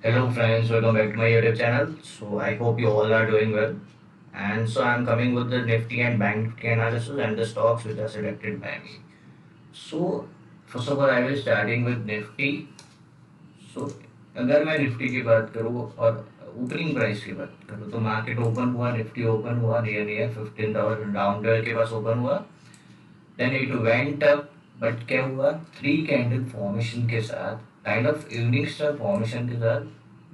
Hello friends, welcome back to my YouTube channel. So I hope you all are doing well. And so I'm coming with the Nifty and Bank Nifty analysis and the stocks which are selected by me. So first of all I will starting with Nifty. So अगर मैं Nifty की बात करूँ और opening price की बात करूँ तो मार्केट ओपन हुआ, निफ्टी ओपन हुआ नियर नियर 15,000 डाउन ट्वेल्व के पास ओपन हुआ. Then it went up, but क्या हुआ, थ्री कैंडल फॉर्मेशन के साथ, kind of evening star formation के साथ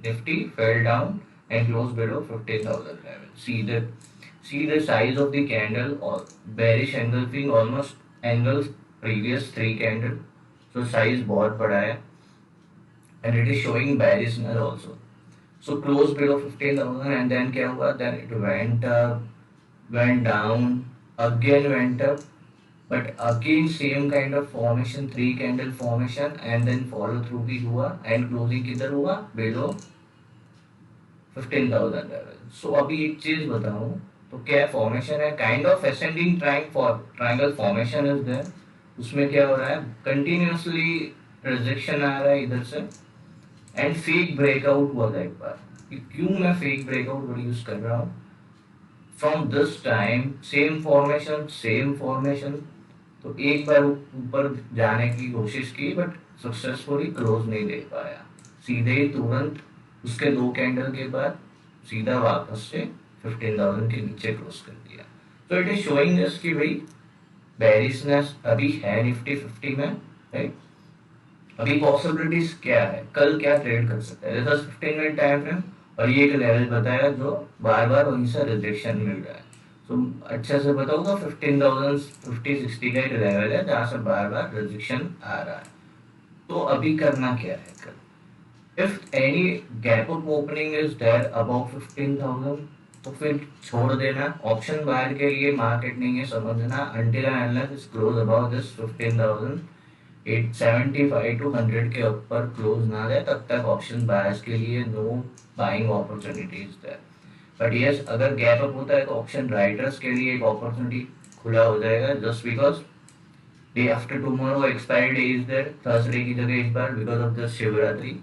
Nifty fell down and close below 15,000 level. See the size of the candle or bearish engulfing almost angles previous three candle. So size बहुत बड़ा है and it is showing bearishness also. So close below 15,000 and then क्या हुआ? Then it went up, went down, again went up, but again same kind of formation, three candle formation and then follow through भी हुआ and closing किधर हुआ? Below 15,000 level. सो अभी एक चीज बताऊं तो क्या फॉर्मेशन है, kind of ascending triangle formation is there. उसमें क्या हो रहा है, कंटिन्यूअसली रिजेक्शन आ रहा है इधर से एंड फेक ब्रेकआउट हुआ था एक बार. क्यों मैं फेक ब्रेकआउट वर्ड यूज कर रहा हूँ? From this time same formation. तो एक बार ऊपर जाने की कोशिश की बट सक्सेसफुली क्लोज नहीं दे पाया. सीधे ही तुरंत उसके दो कैंडल के बाद सीधा वापस से 15,000 के नीचे क्लोज कर दिया. तो इट इज शोइंग अस कि भाई बेरिशनेस अभी है निफ्टी 50 में, राइट. अभी पॉसिबिलिटीज क्या है, कल क्या ट्रेड कर सकते हैं. जैसा 15 मिनट टाइम फ्रेम और ये एक लेवल बताया जो बार बार वहीं से रिजेक्शन मिल रहा है. तो अच्छे से बताओ तो 15,050-60 का एक लेवल है जहाँ से बार बार रिजेक्शन आ रहा है. तो अभी करना क्या है कल? If any gap up opening is there about 15,000 तो फिर छोड़ देना. ऑप्शन बायर के लिए मार्केट नहीं है, समझना. Until and unless is close about this 15,000 875 to 100 के ऊपर क्लोज ना जाए तब तक ऑप्शन बायर्स के लिए no buying opportunities there. But yes, अगर गैप अप होता है तो ऑप्शन राइटर्स के लिए एक अपॉर्चुनिटी खुला हो जाएगा. Just because day after tomorrow expiry day is there, Thursday की जगह इस बार because of the Shivratri.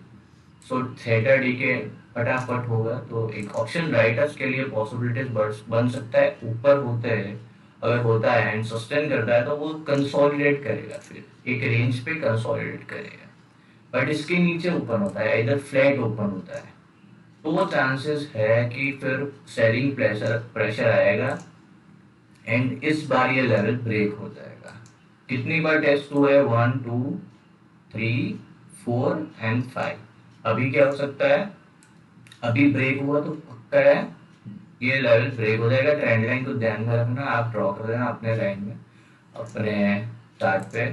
So Saturday के फटाफट होगा तो एक ऑप्शन राइटर्स के लिए पॉसिबिलिटीज बन सकता है. ऊपर होते हैं, अगर होता है एंड सस्टेन करता है तो वो कंसोलिडेट करेगा, फिर एक रेंज पे कंसोलिडेट करेगा. बट इसके नीचे ओपन होता है, इधर फ्लैट ओपन होता है, तो वो चांसेस है कि फिर सेलिंग प्रेशर प्रेशर आएगा एंड इस बार ये लेवल ब्रेक हो जाएगा. कितनी बार टेस्ट हुआ है? 1, 2, 3, 4 एंड 5. अभी क्या हो सकता है, अभी ब्रेक हुआ तो पक्का है ये लेवल ब्रेक हो जाएगा. ट्रेंड लाइन को ध्यान में रखना, आप ड्रॉ कर देना अपने लाइन में, अपने चार्ट पे.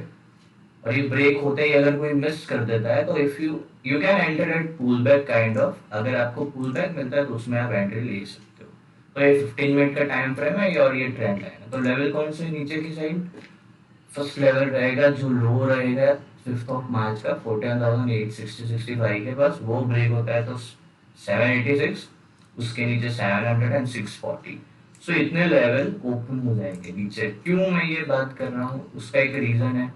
और ये ब्रेक होते ही अगर कोई मिस कर देता है तो if you can enter at pull back kind of. अगर आपको पुल बैक मिलता है तो उसमें आप एंट्री ले सकते हो. तो ये 15 मिनट का टाइम फ्रेम है और ये ट्रेंड लाइन है. तो लेवल कौन से नीचे की साइड? फर्स्ट लेवल रहेगा जो लो रहेगा 5th ऑफ मार्च का 14,860-65 के पास. वो ब्रेक होता है तो 786, उसके नीचे 700 एंड 640. सो इतने लेवल ओपन हो जाएंगे नीचे. क्यों मैं ये बात कर रहा हूँ, उसका एक रीजन है.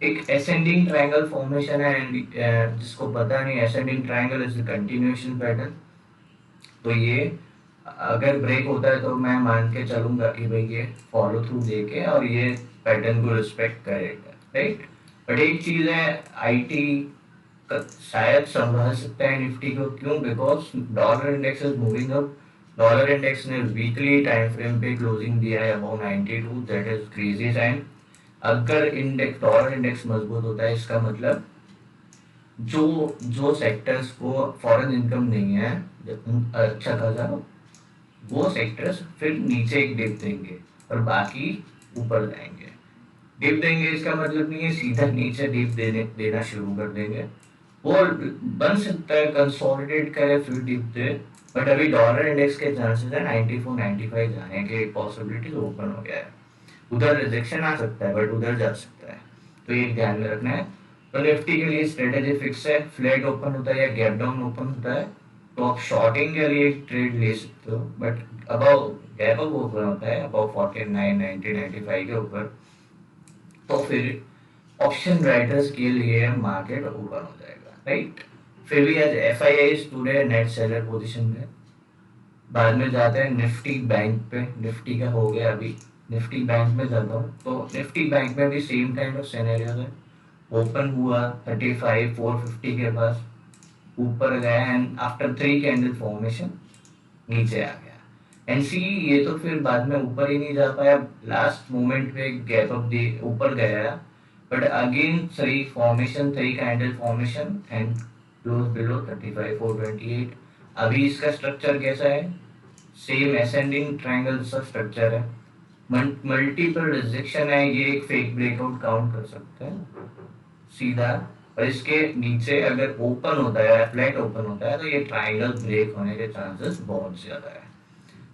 एक असेंडिंग ट्रायंगल फॉर्मेशन है एंड जिसको पता नहीं, ascending triangle is the continuation pattern. तो ये अगर ब्रेक होता है तो मैं मान के चलूंगा कि भाई ये फॉलो थ्रू देके और ये पैटर्न को रिस्पेक्ट करेगा, राइट. बट एक चीज है, आईटी शायद संभाल सकता है निफ्टी को. क्यों? Because dollar index is moving up. Dollar index ने वीकली टाइम फ्रेम पे क्लोजिंग दिया है about 92. That is crazy time. अगर इंडेक्स डॉलर इंडेक्स मजबूत होता है इसका मतलब जो जो सेक्टर्स को फॉरेन इनकम नहीं है अच्छा खासा, वो सेक्टर्स फिर नीचे एक डिप देंगे और बाकी ऊपर जाएंगे. डिप देंगे इसका मतलब नहीं है सीधा नीचे डिप देना शुरू कर देंगे. वो बन सकता है कंसोलिडेट करे फिर डिप दे. बट अभी डॉलर इंडेक्स के चांसेस है 94-95 जाने के पॉसिबिलिटी ओपन हो गया है. उधर रिजेक्शन आ सकता है बट उधर जा सकता है. तो ये ध्यान में रखना है. तो निफ्टी के लिए स्ट्रेटेजी फिक्स है. फ्लैट ओपन होता है या गैप डाउन ओपन होता है तो आप शॉर्टिंग के लिए ट्रेड ले सकते हो. But above gap up open होता है अबाउ 49, 90, 95 के ऊपर तो फिर ऑप्शन राइडर्स के लिए मार्केट ओपन हो जाएगा, राइट. फिर भी आज FII today net seller position में। बाद में जाते हैं निफ्टी बैंक पे। निफ्टी का हो गया अभी, निफ्टी बैंक में जाता हूँ। तो निफ्टी बैंक में भी सेम काइंड ऑफ सिनेरियो है। ओपन हुआ 35,450 के पास, ऊपर गया एंड आफ्टर 3 कैंडल फॉर्मेशन नीचे आ गया। एंड सी ये तो फिर बाद में ऊपर ही नहीं जा पाया, लास्ट मोमेंट पे गैप अप दे ऊपर गया, but again 3 candle formation and close below 35,428। अभी इसका स्ट्रक्चर कैसा है? सेम असेंडिंग ट्रायंगल सा स्ट्रक्चर है, मल्टीपल रिजेक्शन है, ये एक फेक ब्रेकआउट काउंट कर सकते हैं सीधा। और इसके नीचे अगर ओपन होता है, फ्लैट ओपन होता है, तो ये ट्रायंगल ब्रेक होने के चांसेस बहुत ज्यादा है।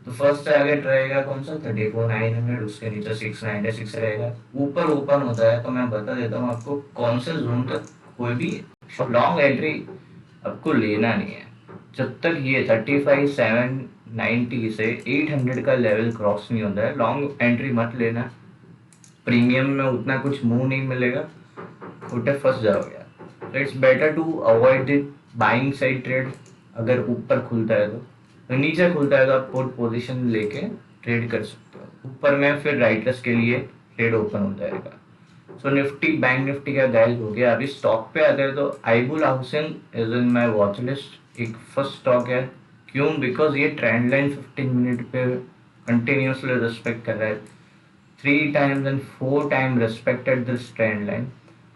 तो फर्स्ट टारगेट रहेगा कौन सा? 34,900, उसके नीचे 696 रहेगा। ऊपर ओपन होता है तो मैं बता देता हूँ आपको कौन से जोन तक कोई भी लॉन्ग एंट्री आपको लेना नहीं है। जब तक ये 35,790 से 800 का लेवल क्रॉस नहीं होता है, लॉन्ग एंट्री मत लेना। प्रीमियम में उतना कुछ मुंह नहीं मिलेगा, खोटे फंस जाओगे। तो it's better to avoid the buying side trade. अगर ऊपर खुलता है तो नीचे खुलता है तो आप पुट पोजीशन लेके ट्रेड कर सकते हो। ऊपर में फिर राइटर्स के लिए ट्रेड ओपन हो जाएगा। सो निफ्टी बैंक निफ्टी का गाइड हो गया। अभी स्टॉक पे आते हैं तो IBull housing is in my watch list, एक फर्स्ट स्टॉक है। क्यों? बिकॉज ये ट्रेंड लाइन 15 मिनट पे कंटिन्यूसली रिस्पेक्ट कर रहा है, 3 times and 4 times respected this trend line।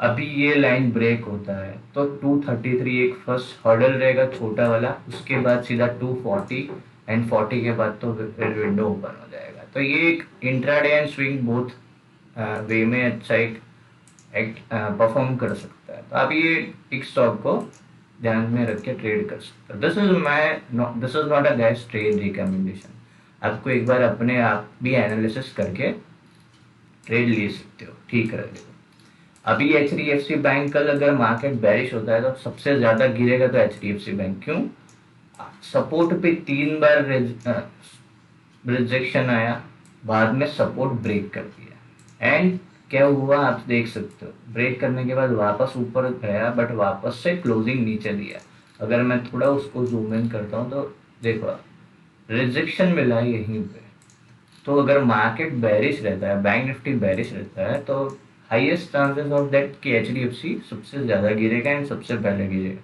अभी ये लाइन ब्रेक होता है तो 233 एक फर्स्ट हर्डल रहेगा छोटा वाला, उसके बाद सीधा 240 एंड 40 के बाद तो फिर विंडो ओपन हो जाएगा। तो ये एक intraday and swing both way में अच्छा एक परफॉर्म कर सकता है। तो आप ये एक स्टॉक को ध्यान में रख के ट्रेड कर सकते हो। This is not a guys trade recommendation. आपको एक बार अपने आप भी एनालिसिस करके ट्रेड ले सकते हो, ठीक रहेगा। अभी HDFC बैंक कल अगर मार्केट बेरिश होता है तो सबसे ज्यादा गिरेगा तो HDFC बैंक। क्यों? सपोर्ट पे 3 बार रिजेक्शन आया, बाद में सपोर्ट ब्रेक कर दिया एंड क्या हुआ आप देख सकते हो। ब्रेक करने के बाद वापस ऊपर गया बट वापस से क्लोजिंग नीचे दिया। अगर मैं थोड़ा उसको जूम इन करता हूँ तो देखो रिजेक्शन मिला यहीं पे। तो अगर मार्केट बेरिश रहता है, बैंक निफ्टी बेरिश रहता है, तो हाईएस्ट चांसेस ऑफ दैट कि HDFC सबसे ज़्यादा गिरेगा एंड सबसे पहले गिरेगा।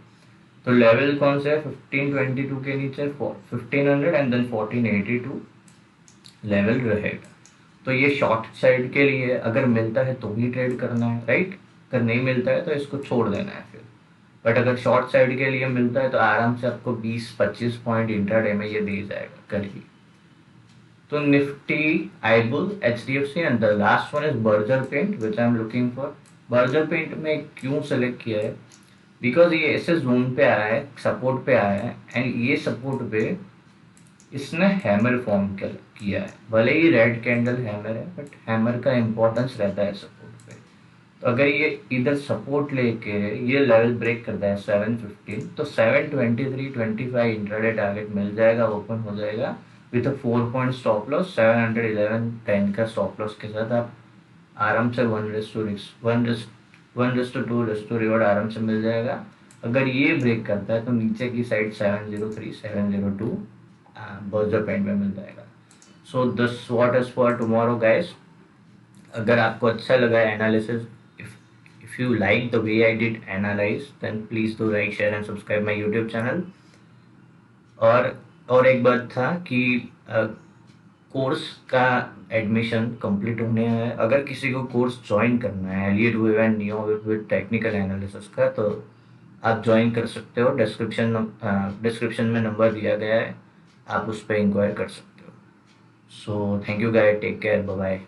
तो लेवल कौन से है? 1522 के नीचे 1500 एंड देन 1482 लेवल रहेगा। तो ये शॉर्ट साइड के लिए अगर मिलता है तो ही ट्रेड करना है, राइट? अगर नहीं मिलता है तो इसको छोड़ देना है फिर। बट अगर शॉर्ट साइड के लिए मिलता है तो आराम से आपको 20-25 पॉइंट इंट्राडे में ये दे जाएगा कभी। तो Nifty, IBull, HDFC and the last one is Berger paint which I am looking for. Berger paint में क्यों सेलेक्ट किया है? बिकॉज ये ऐसे जोन पे आया है, सपोर्ट पे आया है एंड ये सपोर्ट पे इसने हैमर फॉर्म किया है। भले ही रेड कैंडल हैमर है बट हैमर का इंपॉर्टेंस रहता है सपोर्ट पे। तो अगर ये इधर सपोर्ट लेके ये लेवल ब्रेक करता है 715, तो 723.25 इंट्राडे टारगेट मिल जाएगा, ओपन हो जाएगा विथ 4 पॉइंट स्टॉप लॉस। 711.10 का स्टॉप लॉस के साथ आप आराम से 1:2 रिवॉर्ड आराम से मिल जाएगा। अगर ये ब्रेक करता है तो नीचे की साइड 703 702 बर्जर पेंट में मिल जाएगा। So this what is for tomorrow guys. अगर आपको अच्छा लगा analysis, if you like the way I did analyze, then please do like, share and subscribe my YouTube channel। और एक बात था कि कोर्स का एडमिशन कंप्लीट होने है। अगर किसी को कोर्स ज्वाइन करना है Elliott wave and neo with technical analysis का, तो आप ज्वाइन कर सकते हो। डिस्क्रिप्शन में नंबर दिया गया है, आप उस पर इंक्वायर कर सकते हो। So thank you guys, take care, bye bye.